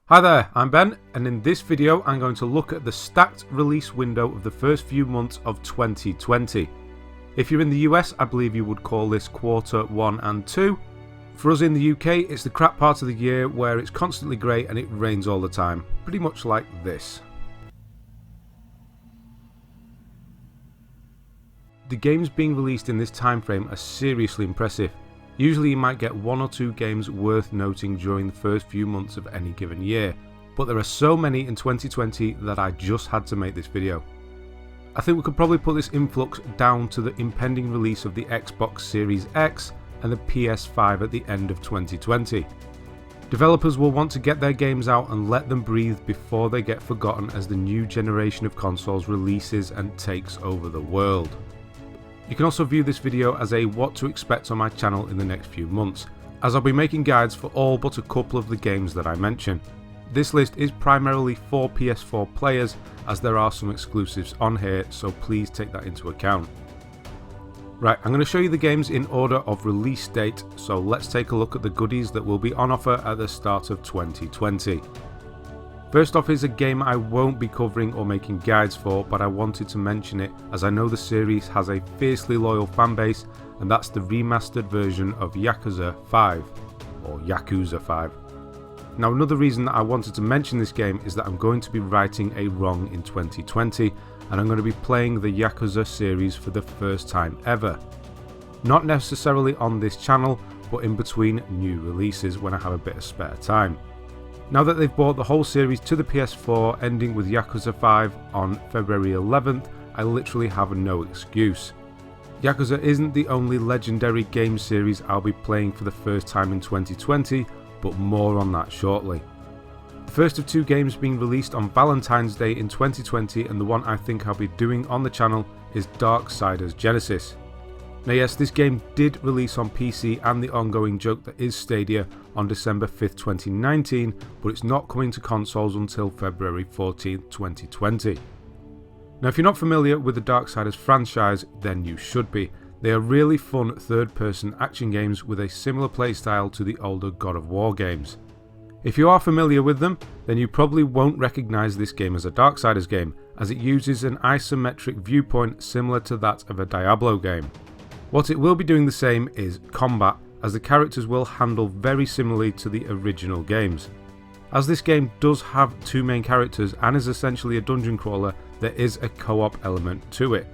Hi there, I'm Ben, and in this video I'm going to look at the stacked release window of the first few months of 2020. If you're in the US, I believe you would call this quarter 1 and 2. For us in the UK, it's the crap part of the year where it's constantly grey and it rains all the time, pretty much like this. The games being released in this time frame are seriously impressive. Usually you might get one or two games worth noting during the first few months of any given year, but there are so many in 2020 that I just had to make this video. I think we could probably put this influx down to the impending release of the Xbox Series X and the PS5 at the end of 2020. Developers will want to get their games out and let them breathe before they get forgotten as the new generation of consoles releases and takes over the world. You can also view this video as a what to expect on my channel in the next few months, as I'll be making guides for all but a couple of the games that I mention. This list is primarily for PS4 players, as there are some exclusives on here, so please take that into account. Right, I'm going to show you the games in order of release date, so let's take a look at the goodies that will be on offer at the start of 2020. First off is a game I won't be covering or making guides for, but I wanted to mention it as I know the series has a fiercely loyal fanbase, and that's the remastered version of Yakuza 5, or Yakuza 5. Now another reason that I wanted to mention this game is that I'm going to be righting a wrong in 2020, and I'm going to be playing the Yakuza series for the first time ever. Not necessarily on this channel, but in between new releases when I have a bit of spare time. Now that they've brought the whole series to the PS4, ending with Yakuza 5 on February 11th, I literally have no excuse. Yakuza isn't the only legendary game series I'll be playing for the first time in 2020, but more on that shortly. The first of two games being released on Valentine's Day in 2020, and the one I think I'll be doing on the channel, is Darksiders Genesis. Now yes, this game did release on PC and the ongoing joke that is Stadia on December 5th, 2019, but it's not coming to consoles until February 14th, 2020. Now if you're not familiar with the Darksiders franchise, then you should be. They are really fun third-person action games with a similar playstyle to the older God of War games. If you are familiar with them, then you probably won't recognise this game as a Darksiders game, as it uses an isometric viewpoint similar to that of a Diablo game. What it will be doing the same is combat, as the characters will handle very similarly to the original games. As this game does have two main characters and is essentially a dungeon crawler, there is a co-op element to it.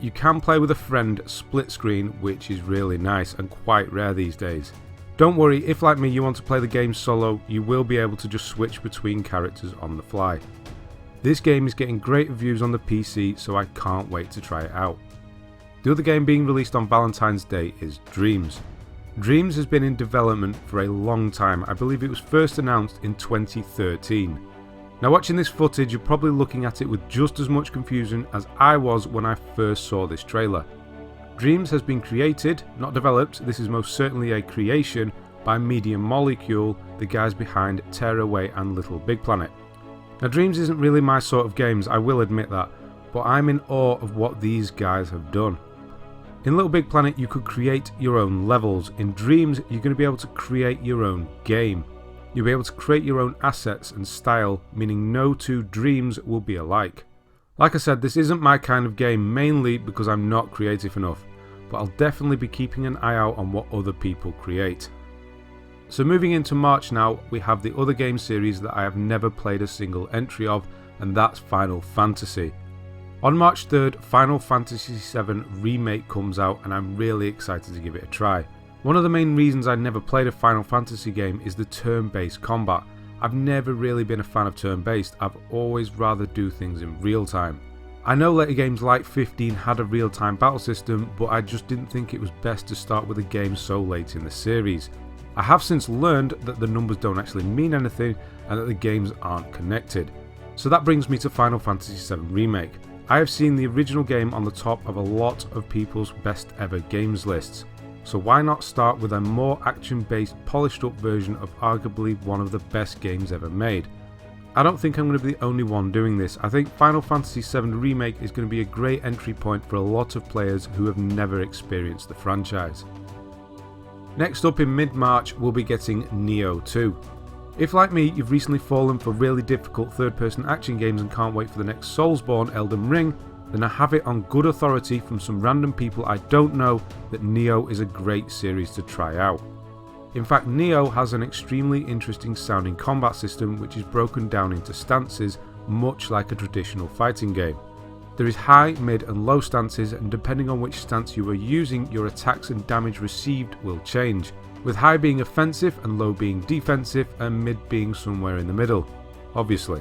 You can play with a friend split screen, which is really nice and quite rare these days. Don't worry, if like me you want to play the game solo, you will be able to just switch between characters on the fly. This game is getting great reviews on the PC, so I can't wait to try it out. The other game being released on Valentine's Day is Dreams. Dreams has been in development for a long time. I believe it was first announced in 2013. Now watching this footage, you're probably looking at it with just as much confusion as I was when I first saw this trailer. Dreams has been created, not developed, this is most certainly a creation, by Medium Molecule, the guys behind Tearaway and Little Big Planet. Now Dreams isn't really my sort of games, I will admit that, but I'm in awe of what these guys have done. In Little Big Planet you could create your own levels. In Dreams you're going to be able to create your own game. You'll be able to create your own assets and style, meaning no two dreams will be alike. Like I said, this isn't my kind of game, mainly because I'm not creative enough, but I'll definitely be keeping an eye out on what other people create. So moving into March now, we have the other game series that I have never played a single entry of, and that's Final Fantasy. On March 3rd, Final Fantasy VII Remake comes out, and I'm really excited to give it a try. One of the main reasons I never played a Final Fantasy game is the turn-based combat. I've never really been a fan of turn-based, I've always rather do things in real time. I know later games like 15 had a real-time battle system, but I just didn't think it was best to start with a game so late in the series. I have since learned that the numbers don't actually mean anything and that the games aren't connected. So that brings me to Final Fantasy VII Remake. I have seen the original game on the top of a lot of people's best ever games lists, so why not start with a more action-based, polished up version of arguably one of the best games ever made. I don't think I'm going to be the only one doing this. I think Final Fantasy VII Remake is going to be a great entry point for a lot of players who have never experienced the franchise. Next up in mid-March we'll be getting Nioh 2. If like me, you've recently fallen for really difficult third-person action games and can't wait for the next Soulsborne Elden Ring, then I have it on good authority from some random people I don't know that Nioh is a great series to try out. In fact, Nioh has an extremely interesting sounding combat system which is broken down into stances, much like a traditional fighting game. There is high, mid and low stances, and depending on which stance you are using, your attacks and damage received will change, with high being offensive and low being defensive and mid being somewhere in the middle, obviously.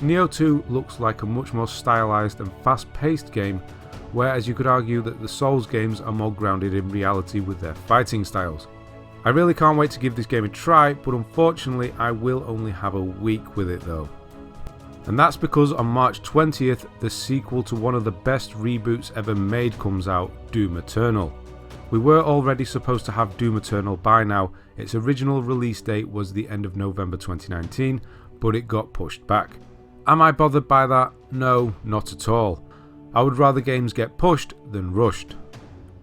Nioh 2 looks like a much more stylized and fast-paced game, whereas you could argue that the Souls games are more grounded in reality with their fighting styles. I really can't wait to give this game a try, but unfortunately I will only have a week with it though. And that's because on March 20th, the sequel to one of the best reboots ever made comes out, Doom Eternal. We were already supposed to have Doom Eternal by now. Its original release date was the end of November 2019, but it got pushed back. Am I bothered by that? No, not at all. I would rather games get pushed than rushed.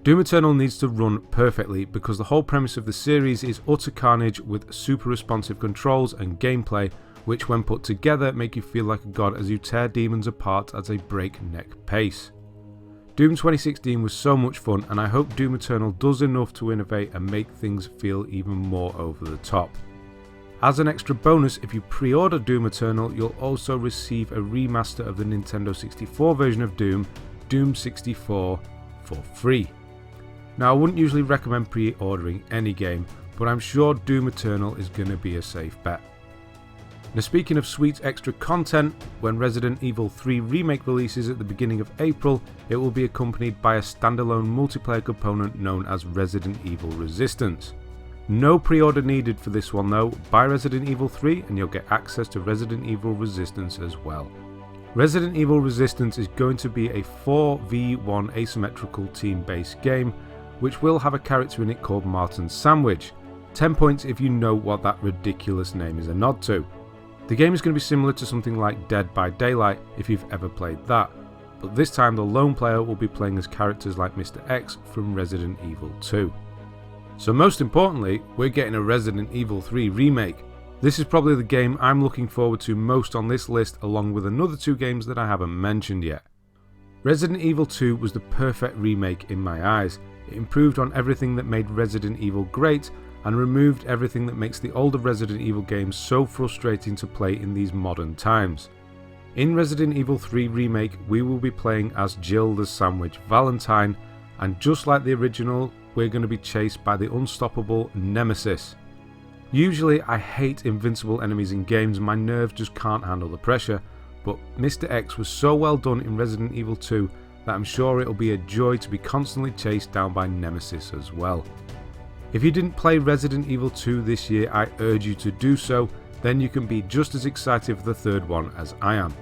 Doom Eternal needs to run perfectly because the whole premise of the series is utter carnage with super responsive controls and gameplay, which when put together make you feel like a god as you tear demons apart at a breakneck pace. Doom 2016 was so much fun, and I hope Doom Eternal does enough to innovate and make things feel even more over the top. As an extra bonus, if you pre-order Doom Eternal, you'll also receive a remaster of the Nintendo 64 version of Doom, Doom 64, for free. Now I wouldn't usually recommend pre-ordering any game, but I'm sure Doom Eternal is going to be a safe bet. Now speaking of sweet extra content, when Resident Evil 3 Remake releases at the beginning of April, it will be accompanied by a standalone multiplayer component known as Resident Evil Resistance. No pre-order needed for this one though. Buy Resident Evil 3 and you'll get access to Resident Evil Resistance as well. Resident Evil Resistance is going to be a 4v1 asymmetrical team-based game, which will have a character in it called Martin Sandwich. 10 points if you know what that ridiculous name is a nod to. The game is going to be similar to something like Dead by Daylight if you've ever played that, but this time the lone player will be playing as characters like Mr. X from Resident Evil 2. So most importantly, we're getting a Resident Evil 3 remake. This is probably the game I'm looking forward to most on this list, along with another two games that I haven't mentioned yet. Resident Evil 2 was the perfect remake in my eyes. It improved on everything that made Resident Evil great, and removed everything that makes the older Resident Evil games so frustrating to play in these modern times. In Resident Evil 3 Remake, we will be playing as Jill the Sandwich Valentine, and just like the original, we're going to be chased by the unstoppable Nemesis. Usually I hate invincible enemies in games, my nerves just can't handle the pressure, but Mr. X was so well done in Resident Evil 2 that I'm sure it'll be a joy to be constantly chased down by Nemesis as well. If you didn't play Resident Evil 2 this year, I urge you to do so, then you can be just as excited for the third one as I am.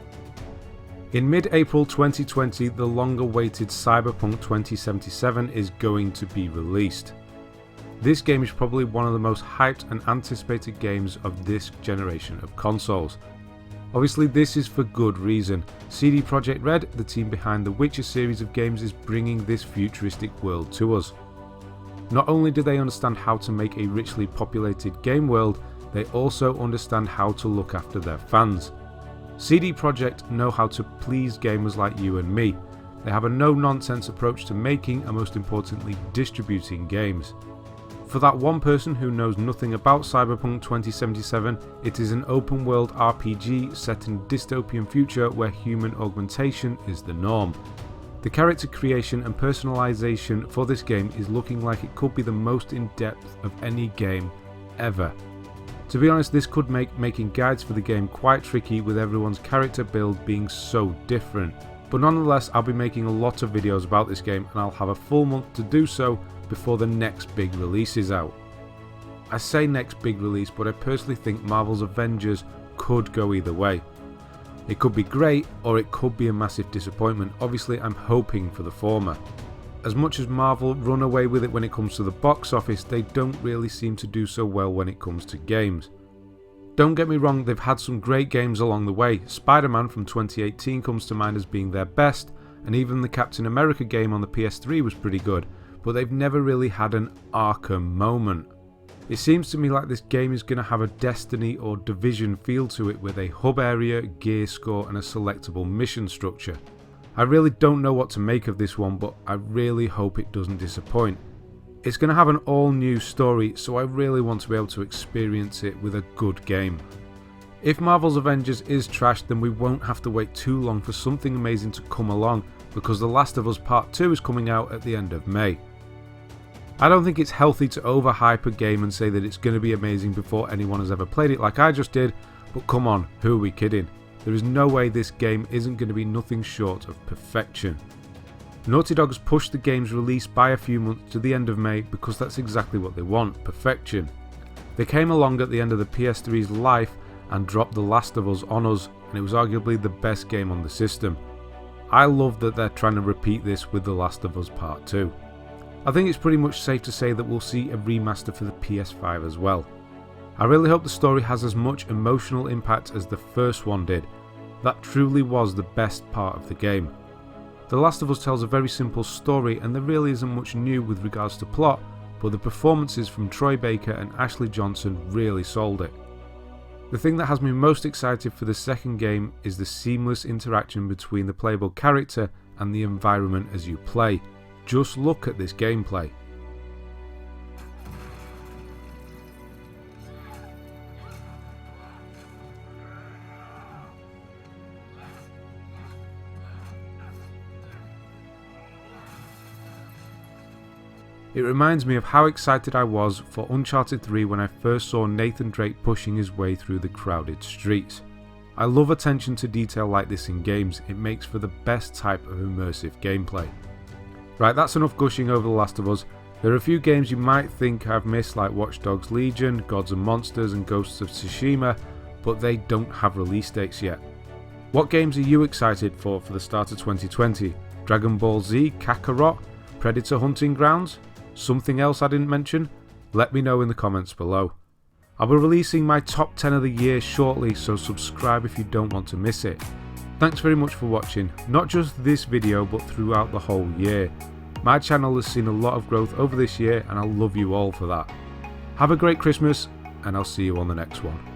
In mid-April 2020, the long-awaited Cyberpunk 2077 is going to be released. This game is probably one of the most hyped and anticipated games of this generation of consoles. Obviously this is for good reason. CD Projekt Red, the team behind the Witcher series of games, is bringing this futuristic world to us. Not only do they understand how to make a richly populated game world, they also understand how to look after their fans. CD Projekt know how to please gamers like you and me. They have a no-nonsense approach to making and most importantly distributing games. For that one person who knows nothing about Cyberpunk 2077, it is an open world RPG set in a dystopian future where human augmentation is the norm. The character creation and personalization for this game is looking like it could be the most in-depth of any game ever. To be honest, this could make making guides for the game quite tricky with everyone's character build being so different. But nonetheless, I'll be making a lot of videos about this game and I'll have a full month to do so before the next big release is out. I say next big release, but I personally think Marvel's Avengers could go either way. It could be great, or it could be a massive disappointment. Obviously, I'm hoping for the former. As much as Marvel run away with it when it comes to the box office, they don't really seem to do so well when it comes to games. Don't get me wrong, they've had some great games along the way. Spider-Man from 2018 comes to mind as being their best, and even the Captain America game on the PS3 was pretty good, but they've never really had an Arkham moment. It seems to me like this game is going to have a Destiny or Division feel to it with a hub area, gear score and a selectable mission structure. I really don't know what to make of this one, but I really hope it doesn't disappoint. It's going to have an all new story, so I really want to be able to experience it with a good game. If Marvel's Avengers is trash, then we won't have to wait too long for something amazing to come along, because The Last of Us Part 2 is coming out at the end of May. I don't think it's healthy to overhype a game and say that it's going to be amazing before anyone has ever played it like I just did, but come on, who are we kidding? There is no way this game isn't going to be nothing short of perfection. Naughty Dog has pushed the game's release by a few months to the end of May because that's exactly what they want, perfection. They came along at the end of the PS3's life and dropped The Last of Us on us, and it was arguably the best game on the system. I love that they're trying to repeat this with The Last of Us Part 2. I think it's pretty much safe to say that we'll see a remaster for the PS5 as well. I really hope the story has as much emotional impact as the first one did. That truly was the best part of the game. The Last of Us tells a very simple story and there really isn't much new with regards to plot, but the performances from Troy Baker and Ashley Johnson really sold it. The thing that has me most excited for the second game is the seamless interaction between the playable character and the environment as you play. Just look at this gameplay. It reminds me of how excited I was for Uncharted 3 when I first saw Nathan Drake pushing his way through the crowded streets. I love attention to detail like this in games, it makes for the best type of immersive gameplay. Right, that's enough gushing over The Last of Us. There are a few games you might think I've missed like Watch Dogs Legion, Gods and Monsters and Ghosts of Tsushima, but they don't have release dates yet. What games are you excited for the start of 2020? Dragon Ball Z, Kakarot, Predator Hunting Grounds? Something else I didn't mention? Let me know in the comments below. I'll be releasing my top 10 of the year shortly, so subscribe if you don't want to miss it. Thanks very much for watching, not just this video but throughout the whole year. My channel has seen a lot of growth over this year and I love you all for that. Have a great Christmas and I'll see you on the next one.